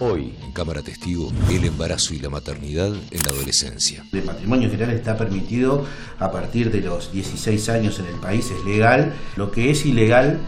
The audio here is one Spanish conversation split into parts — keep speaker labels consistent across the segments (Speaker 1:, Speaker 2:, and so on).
Speaker 1: Hoy, en Cámara Testigo, el embarazo y la maternidad en la adolescencia.
Speaker 2: El matrimonio general está permitido a partir de los 16 años en el país, es legal. Lo que es ilegal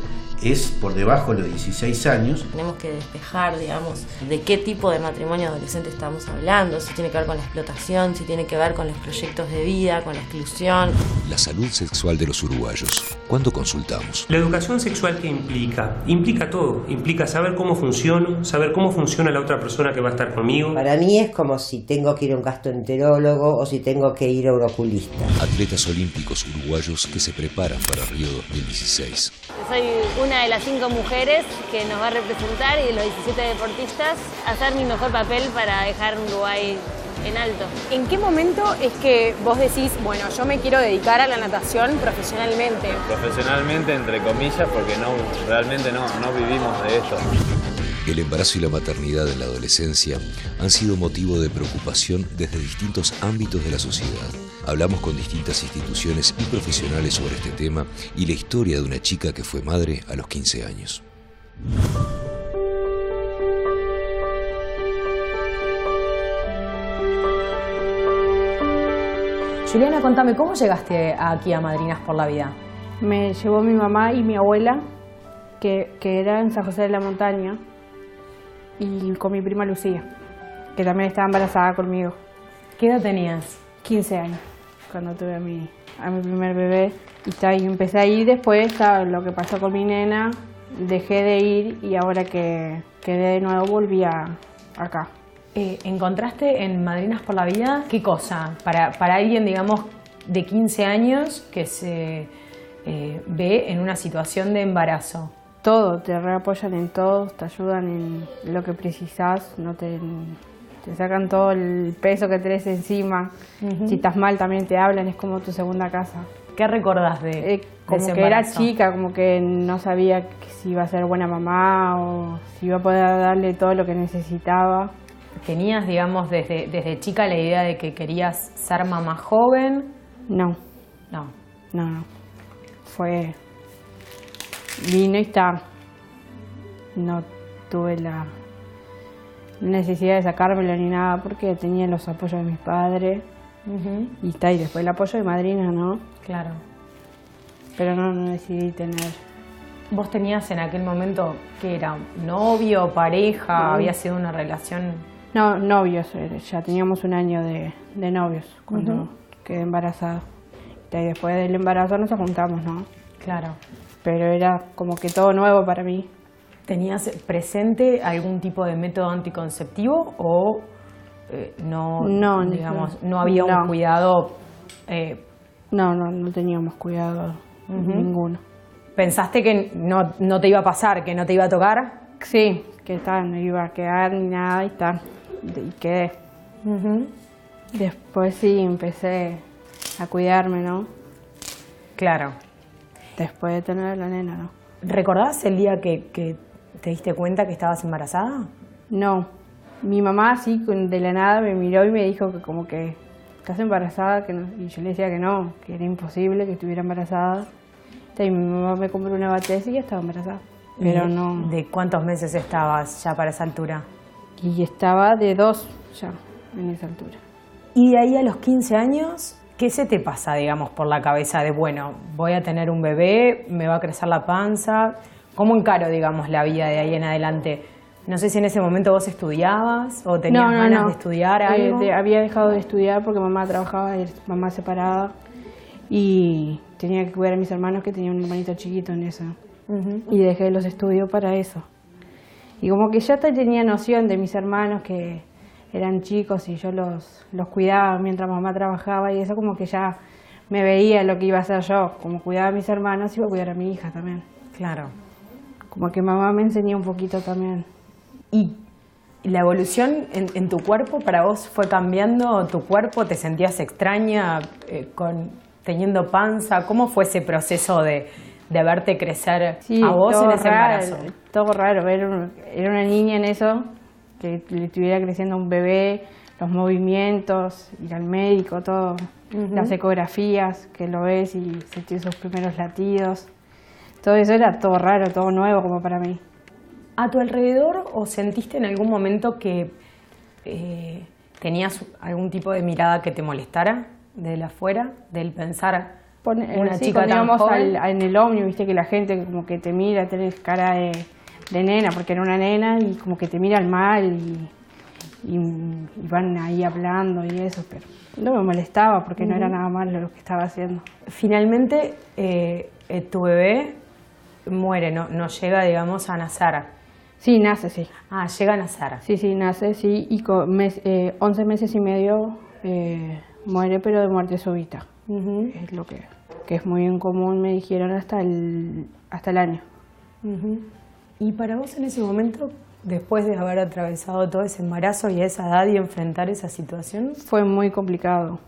Speaker 2: es por debajo de los 16 años.
Speaker 3: Tenemos que despejar, digamos, de qué tipo de matrimonio adolescente estamos hablando, si tiene que ver con la explotación, si tiene que ver con los proyectos de vida, con la exclusión.
Speaker 1: La salud sexual de los uruguayos. ¿Cuándo consultamos?
Speaker 4: La educación sexual, ¿qué implica? Implica todo. Implica saber cómo funciono, saber cómo funciona la otra persona que va a estar conmigo.
Speaker 5: Para mí es como si tengo que ir a un gastroenterólogo o si tengo que ir a un oculista.
Speaker 1: Atletas olímpicos uruguayos que se preparan para Río 2016.
Speaker 6: Soy una de las 5 mujeres que nos va a representar y de los 17 deportistas hacer mi mejor papel para dejar Uruguay en alto.
Speaker 7: ¿En qué momento es que vos decís, bueno, yo me quiero dedicar a la natación profesionalmente?
Speaker 8: Profesionalmente, entre comillas, porque realmente no vivimos de esto.
Speaker 1: El embarazo y la maternidad en la adolescencia han sido motivo de preocupación desde distintos ámbitos de la sociedad. Hablamos con distintas instituciones y profesionales sobre este tema y la historia de una chica que fue madre a los 15 años.
Speaker 9: Juliana, contame, ¿cómo llegaste aquí a Madrinas por la Vida?
Speaker 10: Me llevó mi mamá y mi abuela, que era en San José de la Montaña, y con mi prima Lucía, que también estaba embarazada conmigo.
Speaker 9: ¿Qué edad tenías?
Speaker 10: 15 años, cuando tuve a mi primer bebé. Y empecé a ir después, lo que pasó con mi nena, dejé de ir y ahora que quedé de nuevo volví acá.
Speaker 9: ¿Encontraste en Madrinas por la Vida qué cosa? Para alguien, digamos, de 15 años que se ve en una situación de embarazo.
Speaker 10: Todo, te reapoyan en todo, te ayudan en lo que precisas, te sacan todo el peso que tenés encima. Si estás mal también te hablan, es como tu segunda casa.
Speaker 9: ¿Qué recordás de
Speaker 10: como
Speaker 9: ese
Speaker 10: que
Speaker 9: embarazo?
Speaker 10: Era chica, como que no sabía si iba a ser buena mamá o si iba a poder darle todo lo que necesitaba.
Speaker 9: ¿Tenías, digamos, desde chica la idea de que querías ser mamá joven?
Speaker 10: No. Vino y está. No tuve la necesidad de sacármelo ni nada porque tenía los apoyos de mis padres. Y después el apoyo de madrina, ¿no?
Speaker 9: Claro.
Speaker 10: Pero no decidí tener.
Speaker 9: ¿Vos tenías en aquel momento, qué era, novio, pareja? ¿Había sido una relación?
Speaker 10: No, novios, ya teníamos un año de novios cuando quedé embarazada. Y después del embarazo nos juntamos, ¿no?
Speaker 9: Claro.
Speaker 10: Pero era como que todo nuevo para mí.
Speaker 9: ¿Tenías presente algún tipo de método anticonceptivo o no había un cuidado?
Speaker 10: No teníamos cuidado ninguno.
Speaker 9: ¿Pensaste que no te iba a pasar, que no te iba a tocar?
Speaker 10: Sí, que no iba a quedar ni nada y quedé. Después sí empecé a cuidarme, ¿no?
Speaker 9: Claro.
Speaker 10: Después de tener a la nena, ¿no?
Speaker 9: ¿Recordás el día que te diste cuenta que estabas embarazada?
Speaker 10: No. Mi mamá así de la nada me miró y me dijo que como que estás embarazada, y yo le decía que era imposible que estuviera embarazada. Y mi mamá me compró una BTS y ya estaba embarazada. Pero no.
Speaker 9: ¿De cuántos meses estabas ya para esa altura?
Speaker 10: Y estaba de 2 ya en esa altura.
Speaker 9: Y de ahí a los 15 años, ¿qué se te pasa, digamos, por la cabeza de, bueno, voy a tener un bebé, me va a crecer la panza? ¿Cómo encaro, digamos, la vida de ahí en adelante? No sé si en ese momento vos estudiabas o tenías ganas de estudiar algo.
Speaker 10: Había dejado de estudiar porque mamá trabajaba, mamá separada, y tenía que cuidar a mis hermanos, que tenía un hermanito chiquito en eso. Y dejé los estudios para eso. Y como que ya tenía noción de mis hermanos que eran chicos y yo los cuidaba mientras mamá trabajaba, y eso como que ya me veía lo que iba a hacer yo. Como cuidaba a mis hermanos, iba a cuidar a mi hija también.
Speaker 9: Claro.
Speaker 10: Como que mamá me enseñó un poquito también.
Speaker 9: ¿Y la evolución en tu cuerpo para vos fue cambiando? ¿Tu cuerpo te sentías extraña teniendo panza? ¿Cómo fue ese proceso de verte crecer a vos en ese embarazo?
Speaker 10: Todo raro, era una niña en eso, que le estuviera creciendo un bebé, los movimientos, ir al médico, todo, las ecografías, que lo ves y sentir sus primeros latidos. Todo eso era todo raro, todo nuevo como para mí.
Speaker 9: ¿A tu alrededor o sentiste en algún momento que tenías algún tipo de mirada que te molestara desde afuera, del pensar una chica
Speaker 10: cuando
Speaker 9: tan
Speaker 10: íbamos
Speaker 9: joven?
Speaker 10: en el ómnibus, viste que la gente como que te mira, tenés cara de nena, porque era una nena, y como que te miran mal y van ahí hablando y eso, pero no me molestaba porque no era nada malo lo que estaba haciendo.
Speaker 9: Finalmente, tu bebé muere, no llega, digamos, a nacer.
Speaker 10: Sí, nace, sí.
Speaker 9: Ah, llega a nacer.
Speaker 10: Sí, nace, sí, y con 11 meses y medio muere, pero de muerte súbita. Es lo que es muy incomún, me dijeron, hasta el año.
Speaker 9: ¿Y para vos en ese momento, después de haber atravesado todo ese embarazo y esa edad y enfrentar esa situación?
Speaker 10: Fue muy complicado,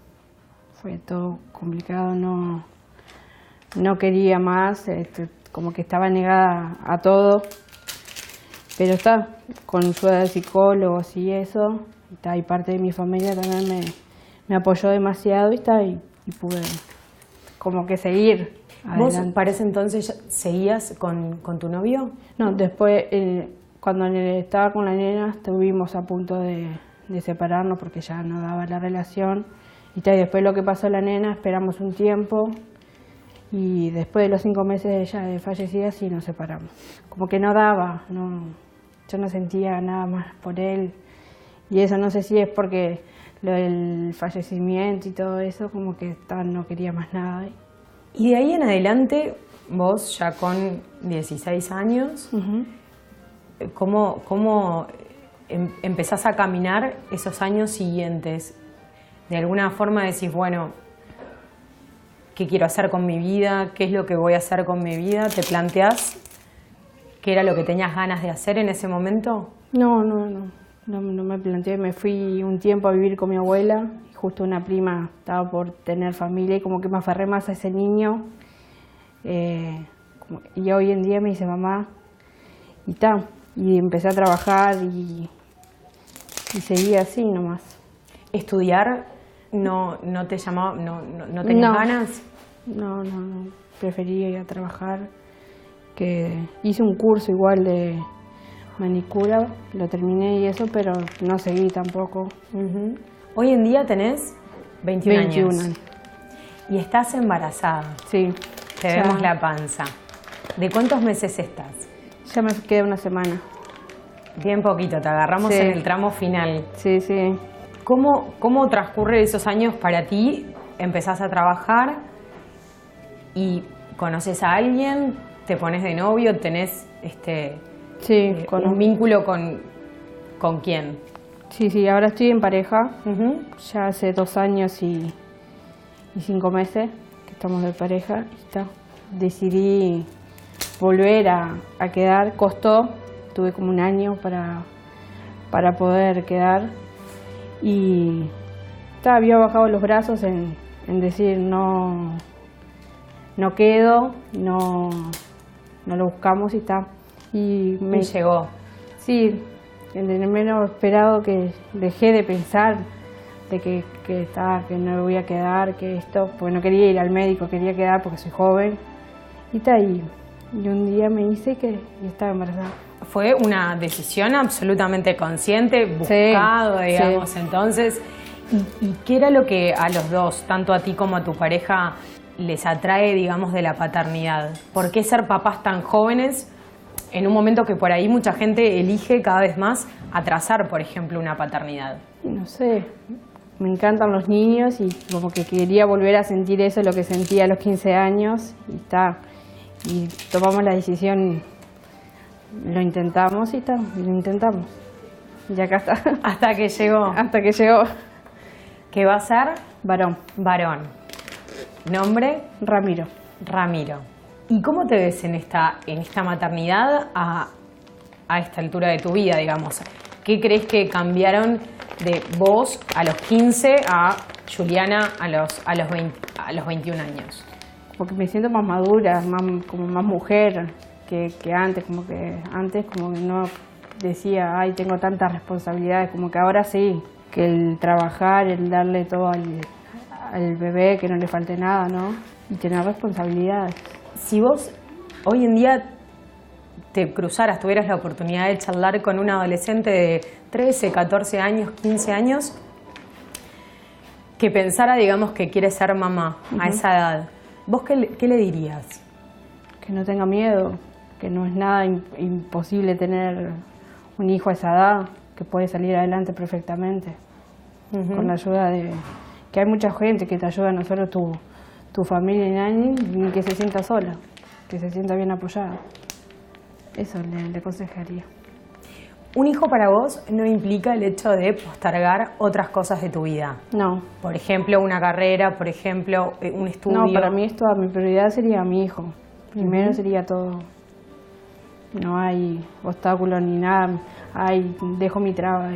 Speaker 10: fue todo complicado, no quería más, como que estaba negada a todo, pero está, con ayuda de psicólogos y eso, y parte de mi familia también me apoyó demasiado y pude como que seguir adelante.
Speaker 9: ¿Vos para ese entonces seguías con tu novio?
Speaker 10: No, después cuando estaba con la nena estuvimos a punto de separarnos porque ya no daba la relación. Y después lo que pasó la nena, esperamos un tiempo y después de los 5 meses de ella de fallecida sí nos separamos. Como que no daba, yo no sentía nada más por él. Y eso no sé si es porque lo del fallecimiento y todo eso, como que no quería más nada.
Speaker 9: Y de ahí en adelante, vos ya con 16 años, ¿cómo empezás a caminar esos años siguientes? De alguna forma decís, bueno, ¿qué quiero hacer con mi vida? ¿Qué es lo que voy a hacer con mi vida? ¿Te planteás qué era lo que tenías ganas de hacer en ese momento?
Speaker 10: No me planteé. Me fui un tiempo a vivir con mi abuela. Justo una prima estaba por tener familia y como que me aferré más a ese niño. Y hoy en día me dice mamá, y empecé a trabajar y seguí así nomás.
Speaker 9: ¿Estudiar no te llamaba, no tenías ganas?
Speaker 10: No, prefería ir a trabajar. Que hice un curso igual de manicura, lo terminé y eso, pero no seguí tampoco.
Speaker 9: Hoy en día tenés 21 años.
Speaker 10: Años.
Speaker 9: Y estás embarazada.
Speaker 10: Sí.
Speaker 9: Te vemos la panza. ¿De cuántos meses estás?
Speaker 10: Ya me queda una semana.
Speaker 9: Bien poquito, te agarramos en el tramo final.
Speaker 10: Sí.
Speaker 9: ¿Cómo transcurren esos años para ti? Empezás a trabajar y conoces a alguien, te pones de novio, tenés un vínculo con quién.
Speaker 10: Sí, ahora estoy en pareja, ya hace 2 años y 5 meses que estamos de pareja. Decidí volver a quedar, costó, tuve como un año para poder quedar y había bajado los brazos en decir no quedo, no lo buscamos y está. Y me
Speaker 9: llegó.
Speaker 10: Sí, en el menos esperado, que dejé de pensar de que no me voy a quedar, que esto, porque no quería ir al médico, quería quedar porque soy joven. Y un día me hice y estaba embarazada.
Speaker 9: Fue una decisión absolutamente consciente, buscado, digamos, entonces. ¿Y qué era lo que a los dos, tanto a ti como a tu pareja, les atrae, digamos, de la paternidad? ¿Por qué ser papás tan jóvenes en un momento que por ahí mucha gente elige cada vez más atrasar, por ejemplo, una paternidad?
Speaker 10: No sé, me encantan los niños y como que quería volver a sentir eso, lo que sentía a los 15 años y tomamos la decisión, lo intentamos y lo intentamos. Y acá está.
Speaker 9: Hasta que llegó.
Speaker 10: Hasta que llegó.
Speaker 9: ¿Qué va a ser?
Speaker 10: Varón.
Speaker 9: ¿Nombre?
Speaker 10: Ramiro.
Speaker 9: ¿Y cómo te ves en esta maternidad a esta altura de tu vida, digamos? ¿Qué crees que cambiaron de vos a los 15 a Juliana a los 21 años?
Speaker 10: Porque me siento más madura, como más mujer que antes, como que no decía, ay, tengo tantas responsabilidades, como que ahora sí, que el trabajar, el darle todo al bebé, que no le falte nada, ¿no? Y tener responsabilidades.
Speaker 9: Si vos hoy en día te cruzaras, tuvieras la oportunidad de charlar con un adolescente de 13, 14 años, 15 años, que pensara, digamos, que quiere ser mamá a esa edad, ¿vos qué le dirías?
Speaker 10: Que no tenga miedo, que no es nada imposible tener un hijo a esa edad, que puede salir adelante perfectamente, con la ayuda de... que hay mucha gente que te ayuda, no solo tu familia y nadie, ni que se sienta sola, que se sienta bien apoyada. Eso le aconsejaría.
Speaker 9: Un hijo para vos no implica el hecho de postergar otras cosas de tu vida.
Speaker 10: No.
Speaker 9: Por ejemplo, una carrera, por ejemplo, un estudio.
Speaker 10: No, para mí mi prioridad sería mi hijo. Primero sería todo. No hay obstáculos ni nada. Dejo mi trabajo.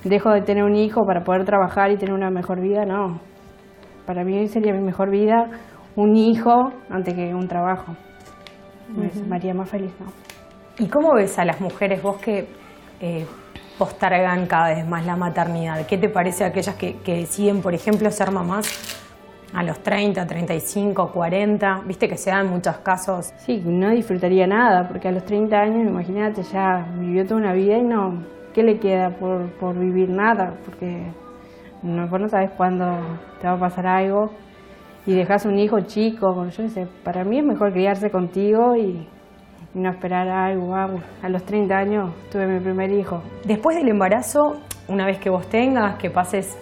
Speaker 10: Dejo de tener un hijo para poder trabajar y tener una mejor vida, no. Para mí sería mi mejor vida un hijo antes que un trabajo. Me haría más feliz, ¿no?
Speaker 9: ¿Y cómo ves a las mujeres, vos que postergan cada vez más la maternidad? ¿Qué te parece a aquellas que deciden, por ejemplo, ser mamás a los 30, 35, 40? Viste que se dan muchos casos.
Speaker 10: Sí, no disfrutaría nada, porque a los 30 años, imagínate, ya vivió toda una vida y no... ¿Qué le queda por vivir? Nada, porque vos no sabes cuándo te va a pasar algo y dejas un hijo chico. Yo sé, para mí es mejor criarse contigo y no esperar algo. A los 30 años tuve mi primer hijo.
Speaker 9: Después del embarazo, una vez que vos tengas, que pases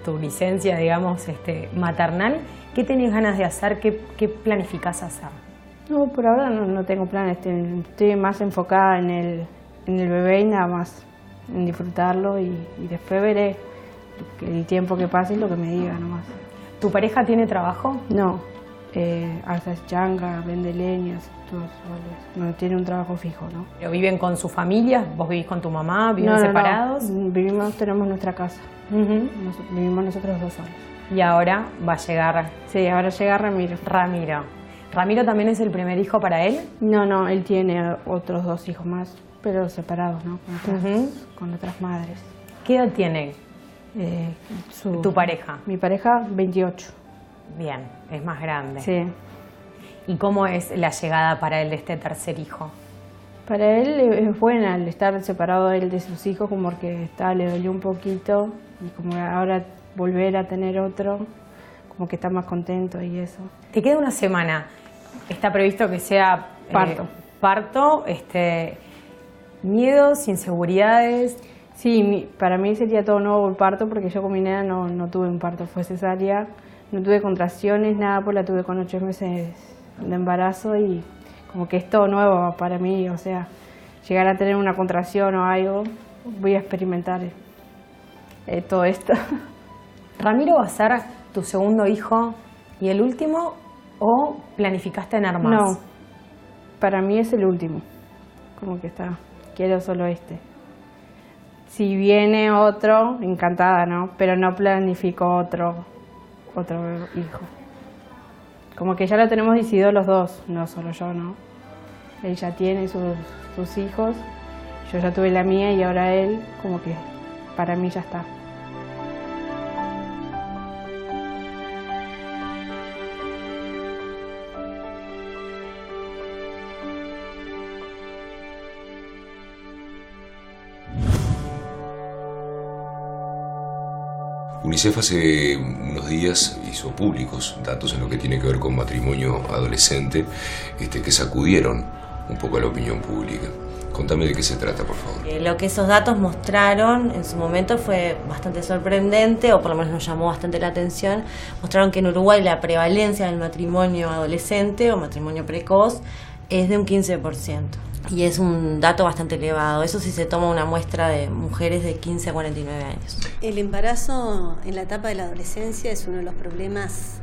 Speaker 9: tu licencia, digamos, maternal, ¿qué tenés ganas de hacer? ¿Qué planificás hacer?
Speaker 10: No, por ahora no tengo planes. Estoy más enfocada en el bebé y nada más, en disfrutarlo y después veré el tiempo que pase y lo que me diga nomás.
Speaker 9: ¿Tu pareja tiene trabajo?
Speaker 10: No, alza changa, vende leñas, no tiene un trabajo fijo, ¿no?
Speaker 9: ¿Pero viven con su familia? ¿Vos vivís con tu mamá? ¿Viven separados?
Speaker 10: No. Tenemos nuestra casa. Vivimos nosotros dos solos.
Speaker 9: ¿Y ahora va a llegar?
Speaker 10: Sí, ahora llega Ramiro.
Speaker 9: ¿Ramiro también es el primer hijo para él?
Speaker 10: No, él tiene otros 2 hijos más, pero separados, ¿no? Con otras madres.
Speaker 9: ¿Qué edad tiene tu pareja?
Speaker 10: Mi pareja, 28.
Speaker 9: Bien, es más grande.
Speaker 10: Sí.
Speaker 9: ¿Y cómo es la llegada para él de este tercer hijo?
Speaker 10: Para él es buena el estar separado él de sus hijos, como que le dolió un poquito, y como ahora volver a tener otro, como que está más contento y eso.
Speaker 9: Te queda una semana. Está previsto que sea parto, miedos, inseguridades.
Speaker 10: Sí, para mí sería todo nuevo el parto, porque yo con mi nena no tuve un parto, fue cesárea, no tuve contracciones, nada, pues la tuve con 8 meses de embarazo y como que es todo nuevo para mí, o sea, llegar a tener una contracción o algo, voy a experimentar todo esto.
Speaker 9: ¿Ramiro va a ser tu segundo hijo y el último o planificaste tener más?
Speaker 10: No, para mí es el último, como que quiero solo este. Si viene otro, encantada, ¿no? Pero no planifico otro hijo. Como que ya lo tenemos decidido los dos, no solo yo, ¿no? Él ya tiene sus hijos, yo ya tuve la mía y ahora él, como que para mí ya está.
Speaker 1: UNICEF hace unos días hizo públicos datos en lo que tiene que ver con matrimonio adolescente que sacudieron un poco a la opinión pública. Contame de qué se trata, por favor.
Speaker 3: Lo que esos datos mostraron en su momento fue bastante sorprendente, o por lo menos nos llamó bastante la atención. Mostraron que en Uruguay la prevalencia del matrimonio adolescente o matrimonio precoz es de un 15%. Y es un dato bastante elevado. Eso sí se toma una muestra de mujeres de 15 a 49 años.
Speaker 11: El embarazo en la etapa de la adolescencia es uno de los problemas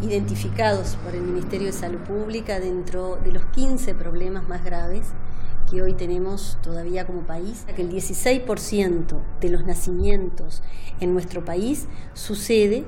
Speaker 11: identificados por el Ministerio de Salud Pública dentro de los 15 problemas más graves que hoy tenemos todavía como país. Que el 16% de los nacimientos en nuestro país sucede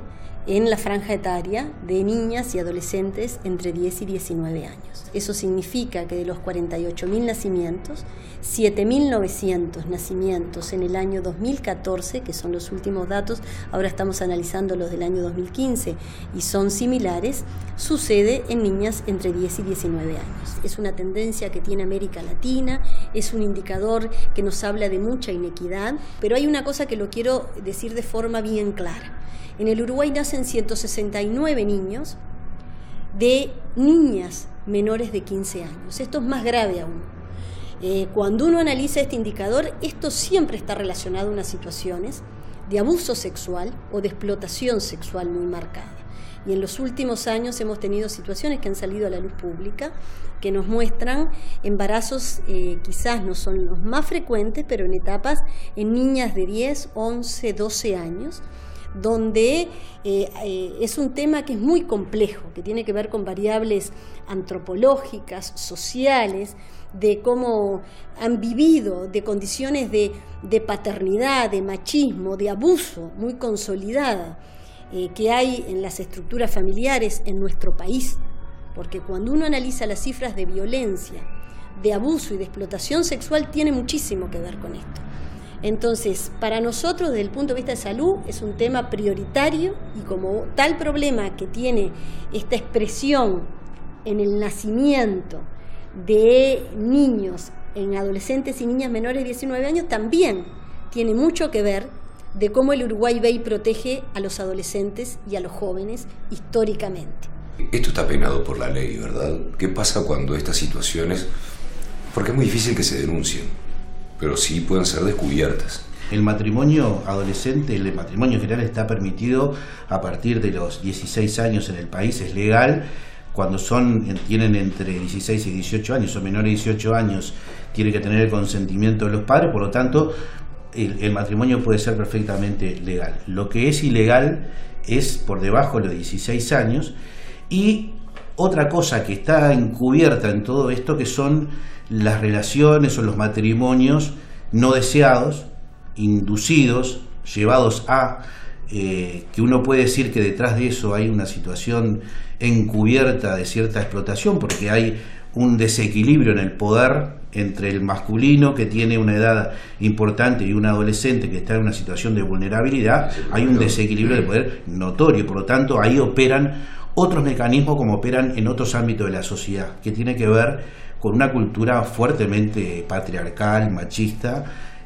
Speaker 11: en la franja etaria de niñas y adolescentes entre 10 y 19 años. Eso significa que de los 48.000 nacimientos, 7.900 nacimientos en el año 2014, que son los últimos datos, ahora estamos analizando los del año 2015 y son similares, sucede en niñas entre 10 y 19 años. Es una tendencia que tiene América Latina, es un indicador que nos habla de mucha inequidad, pero hay una cosa que lo quiero decir de forma bien clara. En el Uruguay nacen 169 niños de niñas menores de 15 años. Esto es más grave aún. Cuando uno analiza este indicador, esto siempre está relacionado a unas situaciones de abuso sexual o de explotación sexual muy marcada. Y en los últimos años hemos tenido situaciones que han salido a la luz pública que nos muestran embarazos, quizás no son los más frecuentes, pero en etapas en niñas de 10, 11, 12 años, donde es un tema que es muy complejo, que tiene que ver con variables antropológicas, sociales, de cómo han vivido, de condiciones de paternidad, de machismo, de abuso muy consolidada que hay en las estructuras familiares en nuestro país. Porque cuando uno analiza las cifras de violencia, de abuso y de explotación sexual, tiene muchísimo que ver con esto. Entonces, para nosotros, desde el punto de vista de salud, es un tema prioritario y como tal problema que tiene esta expresión en el nacimiento de niños, en adolescentes y niñas menores de 19 años, también tiene mucho que ver de cómo el Uruguay ve y protege a los adolescentes y a los jóvenes históricamente.
Speaker 1: Esto está penado por la ley, ¿verdad? ¿Qué pasa cuando estas situaciones, porque es muy difícil que se denuncien, pero sí pueden ser descubiertas?
Speaker 2: El matrimonio adolescente, el matrimonio en general está permitido a partir de los 16 años en el país, es legal. Cuando tienen entre 16 y 18 años o menores de 18 años, tiene que tener el consentimiento de los padres, por lo tanto, el matrimonio puede ser perfectamente legal. Lo que es ilegal es por debajo de los 16 años. Y otra cosa que está encubierta en todo esto, que son las relaciones o los matrimonios no deseados, inducidos, llevados a, que uno puede decir que detrás de eso hay una situación encubierta de cierta explotación, porque hay un desequilibrio en el poder entre el masculino que tiene una edad importante y un adolescente que está en una situación de vulnerabilidad. Hay un desequilibrio de poder notorio, por lo tanto ahí operan otros mecanismos como operan en otros ámbitos de la sociedad, que tiene que ver con una cultura fuertemente patriarcal, machista,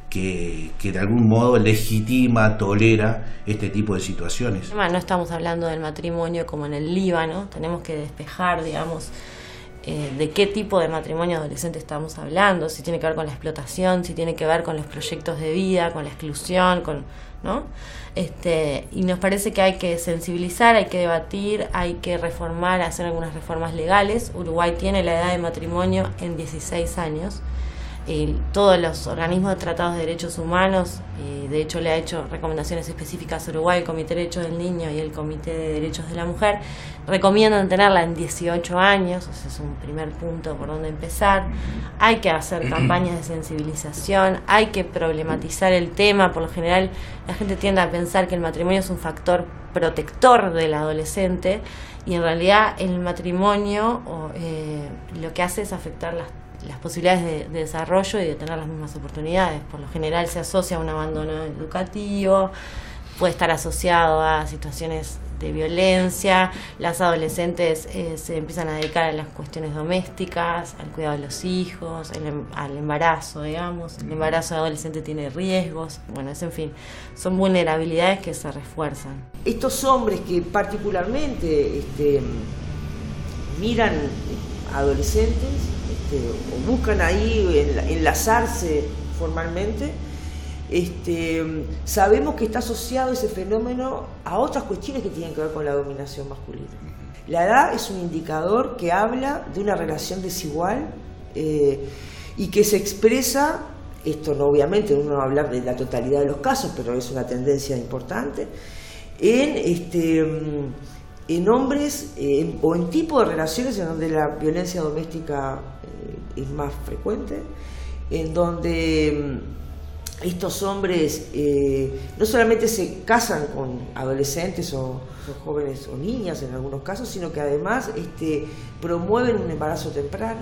Speaker 2: que de algún modo legitima, tolera este tipo de situaciones.
Speaker 3: No estamos hablando del matrimonio como en el Líbano, tenemos que despejar, digamos, de qué tipo de matrimonio adolescente estamos hablando, si tiene que ver con la explotación, si tiene que ver con los proyectos de vida, con la exclusión, ¿no? Y nos parece que hay que sensibilizar, hay que debatir, hay que reformar, hacer algunas reformas legales. Uruguay tiene la edad de matrimonio en 16 años. Todos los organismos de tratados de derechos humanos, de hecho le ha hecho recomendaciones específicas a Uruguay, el Comité de Derechos del Niño y el Comité de Derechos de la Mujer, recomiendan tenerla en 18 años, ese es un primer punto por donde empezar. Hay que hacer campañas de sensibilización, hay que problematizar el tema. Por lo general la gente tiende a pensar que el matrimonio es un factor protector del adolescente y en realidad el matrimonio lo que hace es afectar las posibilidades de desarrollo y de tener las mismas oportunidades. Por lo general se asocia a un abandono educativo, puede estar asociado a situaciones de violencia. Las adolescentes se empiezan a dedicar a las cuestiones domésticas, al cuidado de los hijos, al embarazo, digamos. El embarazo adolescente tiene riesgos. Bueno, en fin, son vulnerabilidades que se refuerzan.
Speaker 12: Estos hombres que particularmente miran adolescentes o buscan ahí enlazarse formalmente, sabemos que está asociado ese fenómeno a otras cuestiones que tienen que ver con la dominación masculina. La edad es un indicador que habla de una relación desigual y que se expresa, esto no obviamente uno no va a hablar de la totalidad de los casos, pero es una tendencia importante, en hombres o en tipo de relaciones en donde la violencia doméstica es más frecuente, en donde estos hombres no solamente se casan con adolescentes o jóvenes o niñas en algunos casos, sino que además promueven un embarazo temprano,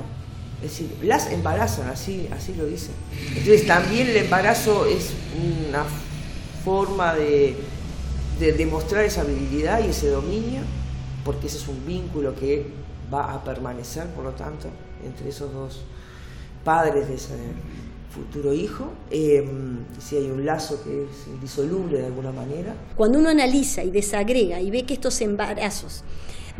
Speaker 12: es decir, las embarazan, así lo dicen. Entonces también el embarazo es una forma de demostrar esa habilidad y ese dominio, porque ese es un vínculo que va a permanecer, por lo tanto, entre esos dos padres de ese futuro hijo, si hay un lazo que es indisoluble de alguna manera.
Speaker 11: Cuando uno analiza y desagrega y ve que estos embarazos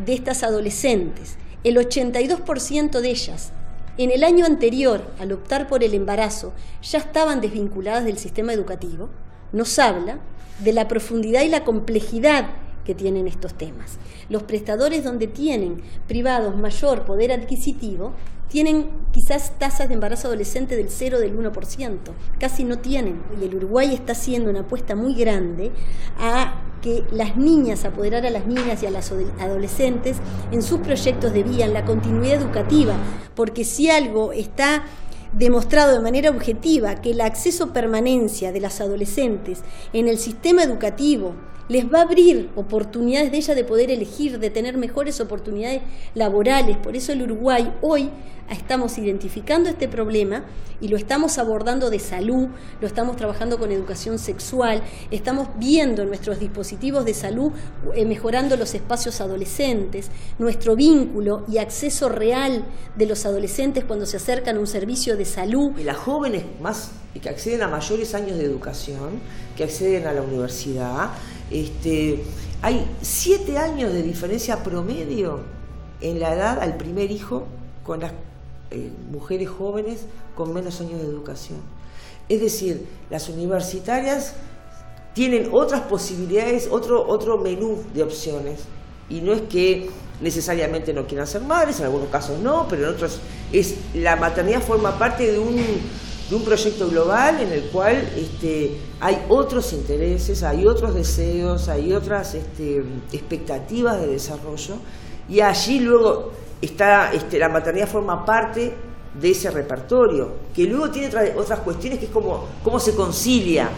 Speaker 11: de estas adolescentes, el 82% de ellas en el año anterior al optar por el embarazo ya estaban desvinculadas del sistema educativo, nos habla de la profundidad y la complejidad que tienen estos temas. Los prestadores donde tienen privados mayor poder adquisitivo tienen quizás tasas de embarazo adolescente del 0, del 1%, casi no tienen. Y el Uruguay está haciendo una apuesta muy grande a que las niñas, apoderar a las niñas y a las adolescentes en sus proyectos de vida, en la continuidad educativa, porque si algo está demostrado de manera objetiva, que el acceso permanencia de las adolescentes en el sistema educativo les va a abrir oportunidades de ellas de poder elegir, de tener mejores oportunidades laborales. Por eso el Uruguay hoy estamos identificando este problema y lo estamos abordando de salud, lo estamos trabajando con educación sexual, estamos viendo nuestros dispositivos de salud, mejorando los espacios adolescentes, nuestro vínculo y acceso real de los adolescentes cuando se acercan a un servicio de salud.
Speaker 12: Y las jóvenes más que acceden a mayores años de educación, que acceden a la universidad, hay 7 años de diferencia promedio en la edad al primer hijo con las mujeres jóvenes con menos años de educación. Es decir, las universitarias tienen otras posibilidades, otro menú de opciones, y no es que necesariamente no quieran ser madres, en algunos casos no, pero en otros la maternidad forma parte de un proyecto global en el cual hay otros intereses, hay otros deseos, hay otras expectativas de desarrollo, y allí luego la maternidad forma parte de ese repertorio, que luego tiene otras cuestiones, que es cómo se concilia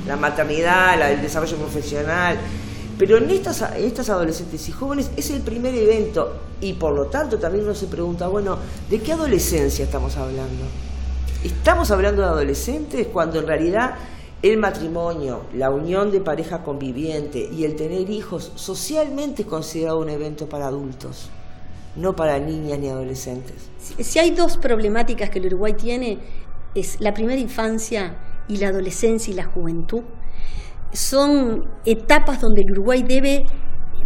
Speaker 12: la maternidad, el desarrollo profesional. Pero en estas adolescentes y jóvenes es el primer evento, y por lo tanto también uno se pregunta, bueno, ¿de qué adolescencia estamos hablando? ¿Estamos hablando de adolescentes cuando en realidad el matrimonio, la unión de pareja conviviente y el tener hijos socialmente es considerado un evento para adultos, no para niñas ni adolescentes?
Speaker 11: Si hay dos problemáticas que el Uruguay tiene, es la primera infancia y la adolescencia y la juventud. Son etapas donde el Uruguay debe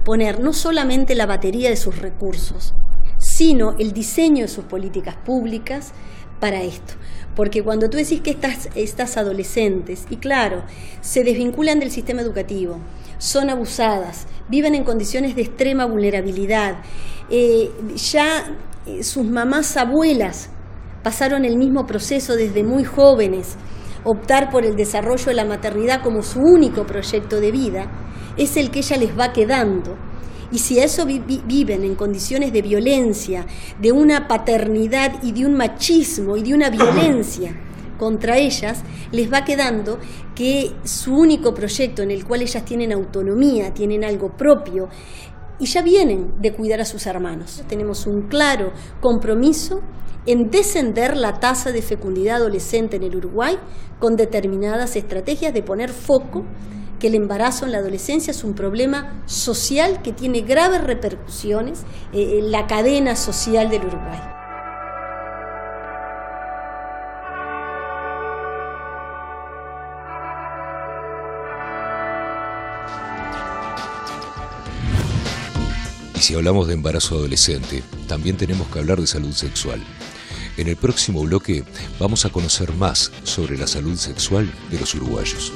Speaker 11: poner no solamente la batería de sus recursos, sino el diseño de sus políticas públicas para esto. Porque cuando tú decís que estas adolescentes, y claro, se desvinculan del sistema educativo, son abusadas, viven en condiciones de extrema vulnerabilidad, sus mamás abuelas pasaron el mismo proceso desde muy jóvenes, optar por el desarrollo de la maternidad como su único proyecto de vida, es el que ella les va quedando. Y si a eso viven en condiciones de violencia, de una paternidad y de un machismo y de una violencia contra ellas, les va quedando que su único proyecto en el cual ellas tienen autonomía, tienen algo propio, y ya vienen de cuidar a sus hermanos. Tenemos un claro compromiso en descender la tasa de fecundidad adolescente en el Uruguay con determinadas estrategias de poner foco que el embarazo en la adolescencia es un problema social que tiene graves repercusiones en la cadena social del Uruguay.
Speaker 1: Y si hablamos de embarazo adolescente, también tenemos que hablar de salud sexual. En el próximo bloque vamos a conocer más sobre la salud sexual de los uruguayos.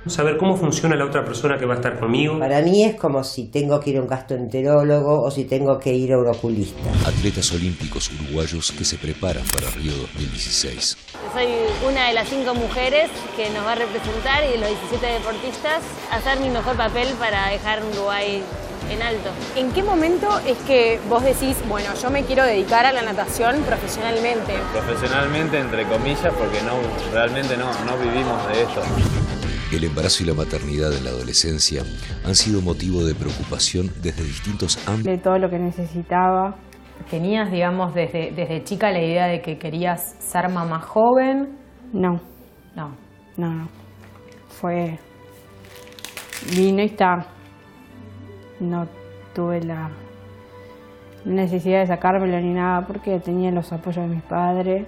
Speaker 4: Saber cómo funciona la otra persona que va a estar conmigo.
Speaker 5: Para mí es como si tengo que ir a un gastroenterólogo o si tengo que ir a un oculista.
Speaker 1: Atletas olímpicos uruguayos que se preparan para Río 2016.
Speaker 6: Soy una de las 5 mujeres que nos va a representar y de los 17 deportistas hacer mi mejor papel para dejar Uruguay en alto.
Speaker 7: ¿En qué momento es que vos decís, bueno, yo me quiero dedicar a la natación profesionalmente?
Speaker 8: Profesionalmente, entre comillas, porque realmente no vivimos de esto.
Speaker 1: El embarazo y la maternidad en la adolescencia han sido motivo de preocupación desde distintos ámbitos.
Speaker 10: De todo lo que necesitaba.
Speaker 9: ¿Tenías, digamos, desde chica la idea de que querías ser mamá joven?
Speaker 10: No.
Speaker 9: No.
Speaker 10: No. Vino y está. No tuve la necesidad de sacármelo ni nada porque tenía los apoyos de mis padres.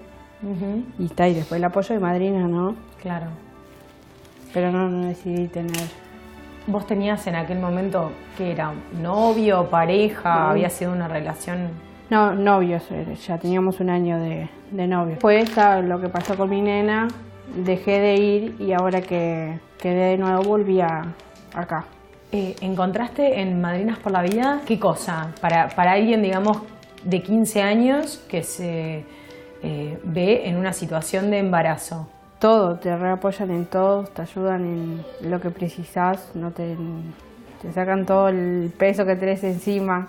Speaker 10: Y está, y después el apoyo de madrina, ¿no?
Speaker 9: Claro.
Speaker 10: Pero no decidí tener.
Speaker 9: ¿Vos tenías en aquel momento, qué era, novio, pareja, había sido una relación?
Speaker 10: No, novios, ya teníamos un año de novio. Después lo que pasó con mi nena, dejé de ir y ahora que quedé de nuevo volví acá.
Speaker 9: ¿Encontraste en Madrinas por la Vida qué cosa? Para alguien, digamos, de 15 años que se ve en una situación de embarazo.
Speaker 10: Todo, te reapoyan en todo, te ayudan en lo que precisás, no te sacan todo el peso que tenés encima.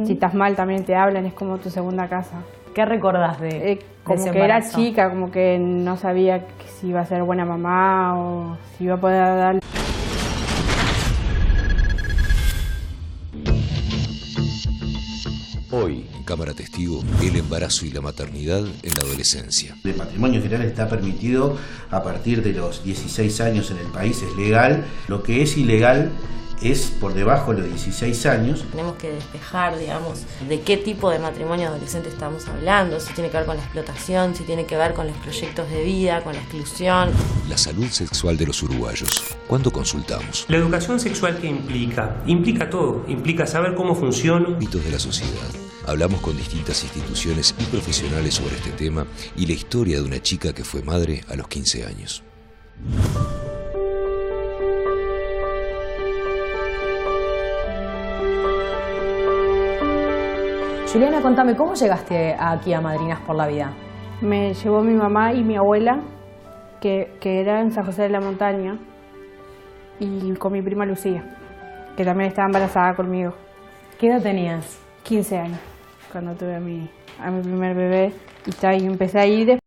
Speaker 10: Si estás mal también te hablan, es como tu segunda casa.
Speaker 9: ¿Qué recordás de
Speaker 10: como
Speaker 9: ese
Speaker 10: que
Speaker 9: embarazo?
Speaker 10: Era chica, como que no sabía si iba a ser buena mamá o si iba a poder dar.
Speaker 1: Hoy, en Cámara Testigo, el embarazo y la maternidad en la adolescencia.
Speaker 2: El matrimonio general está permitido a partir de los 16 años en el país, es legal. Lo que es ilegal es por debajo de los 16 años.
Speaker 3: Tenemos que despejar, digamos, de qué tipo de matrimonio adolescente estamos hablando, si tiene que ver con la explotación, si tiene que ver con los proyectos de vida, con la exclusión.
Speaker 1: La salud sexual de los uruguayos. ¿Cuándo consultamos?
Speaker 4: La educación sexual que implica todo, implica saber cómo funciona.
Speaker 1: Ámbitos de la sociedad. Hablamos con distintas instituciones y profesionales sobre este tema y la historia de una chica que fue madre a los 15 años.
Speaker 9: Juliana, contame, ¿cómo llegaste aquí a Madrinas por la Vida?
Speaker 10: Me llevó mi mamá y mi abuela, que era en San José de la Montaña, y con mi prima Lucía, que también estaba embarazada conmigo.
Speaker 9: ¿Qué edad tenías?
Speaker 10: 15 años, cuando tuve a mi primer bebé, y empecé a ir.